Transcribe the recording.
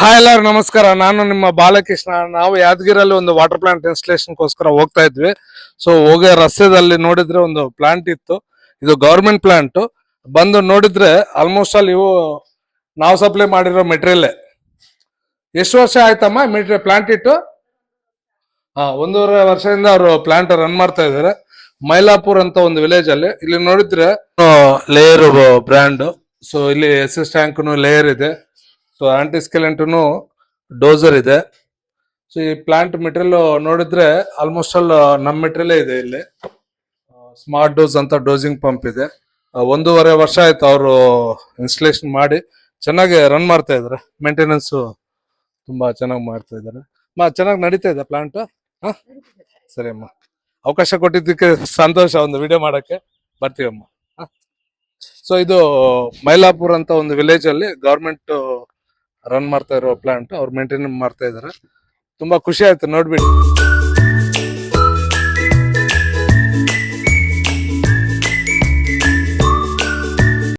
Hi ಎಲ್ಲರೂ ನಮಸ್ಕಾರ. ನಾನು ನಿಮ್ಮ ಬಾಲಕೃಷ್ಣ. ನಾವು ಯಾದಗಿರಲ್ಲಿ ಒಂದು ವಾಟರ್ ಪ್ಲಾಂಟ್ ಇನ್ಸ್ಟಾಲೇಷನ್ಗೋಸ್ಕರ ಹೋಗ್ತಾ ಇದ್ವಿ. ಸೊ ಹೋಗೋ ರಸ್ತೆದಲ್ಲಿ ನೋಡಿದ್ರೆ ಒಂದು ಪ್ಲಾಂಟ್ ಇತ್ತು. ಇದು ಗವರ್ಮೆಂಟ್ ಪ್ಲಾಂಟ್. ಬಂದು ನೋಡಿದ್ರೆ ಆಲ್ಮೋಸ್ಟ್ ಆಲ್ ಇವು ನಾವು ಸಪ್ಲೈ ಮಾಡಿರೋ ಮೆಟೀರಿಯಲ್. ಎಷ್ಟು ವರ್ಷ ಆಯ್ತಮ್ಮ ಪ್ಲಾಂಟ್ ಇಟ್ಟು? 1.5 ವರ್ಷದಿಂದ ಅವರು ಪ್ಲಾಂಟ್ ರನ್ ಮಾಡ್ತಾ ಇದ್ದಾರೆ. ಮೈಲಾಪುರ್ ಅಂತ ಒಂದು ವಿಲೇಜ್ ಅಲ್ಲಿ. ಇಲ್ಲಿ ನೋಡಿದ್ರೆ ಲೇಯರ್ ಬ್ರ್ಯಾಂಡ್. ಸೊ ಇಲ್ಲಿ SS ಟ್ಯಾಂಕ್ ಲೇಯರ್ ಇದೆ. ಸೊ ಆಂಟಿ ಸ್ಕೆಲೆಂಟನು ಡೋಸರ್ ಇದೆ. ಸೊ ಈ ಪ್ಲಾಂಟ್ ಮೆಟೀರಿಯಲ್ ನೋಡಿದ್ರೆ ಆಲ್ಮೋಸ್ಟ್ ಆಲ್ ನಮ್ಮ ಮೆಟೀರಿಯಲ್ ಇದೆ. ಇಲ್ಲಿ ಸ್ಮಾರ್ಟ್ ಡೋಸ್ ಅಂತ ಡೋಸಿಂಗ್ ಪಂಪ್ ಇದೆ. 1.5 ವರ್ಷ ಆಯ್ತು ಅವರು ಇನ್ಸ್ಟಾಲೇಷನ್ ಮಾಡಿ. ಚೆನ್ನಾಗಿ ರನ್ ಮಾಡ್ತಾ ಇದಾರೆ. ಮೇಂಟೆನೆನ್ಸ್ ತುಂಬಾ ಚೆನ್ನಾಗಿ ಮಾಡ್ತಾ ಇದ್ದಾರೆ. ಚೆನ್ನಾಗಿ ನಡೀತಾ ಇದೆ ಪ್ಲಾಂಟ್. ಸರಿ ಅಮ್ಮ, ಅವಕಾಶ ಕೊಟ್ಟಿದ್ದಕ್ಕೆ ಸಂತೋಷ. ಒಂದು ವಿಡಿಯೋ ಮಾಡಕ್ಕೆ ಬರ್ತೀವಮ್ಮ. ಸೊ ಇದು ಮೈಲಾಪುರ್ ಅಂತ ಒಂದು ವಿಲೇಜ್ ಅಲ್ಲಿ ಗವರ್ಮೆಂಟ್ ರನ್ ಮಾಡ್ತಾ ಇರೋ ಪ್ಲಾಂಟ್. ಅವ್ರು ಮೇಂಟೈನ್ ಮಾಡ್ತಾ ಇದಾರೆ. ತುಂಬಾ ಖುಷಿ ಆಯ್ತು ನೋಡ್ಬಿಟ್ಟು.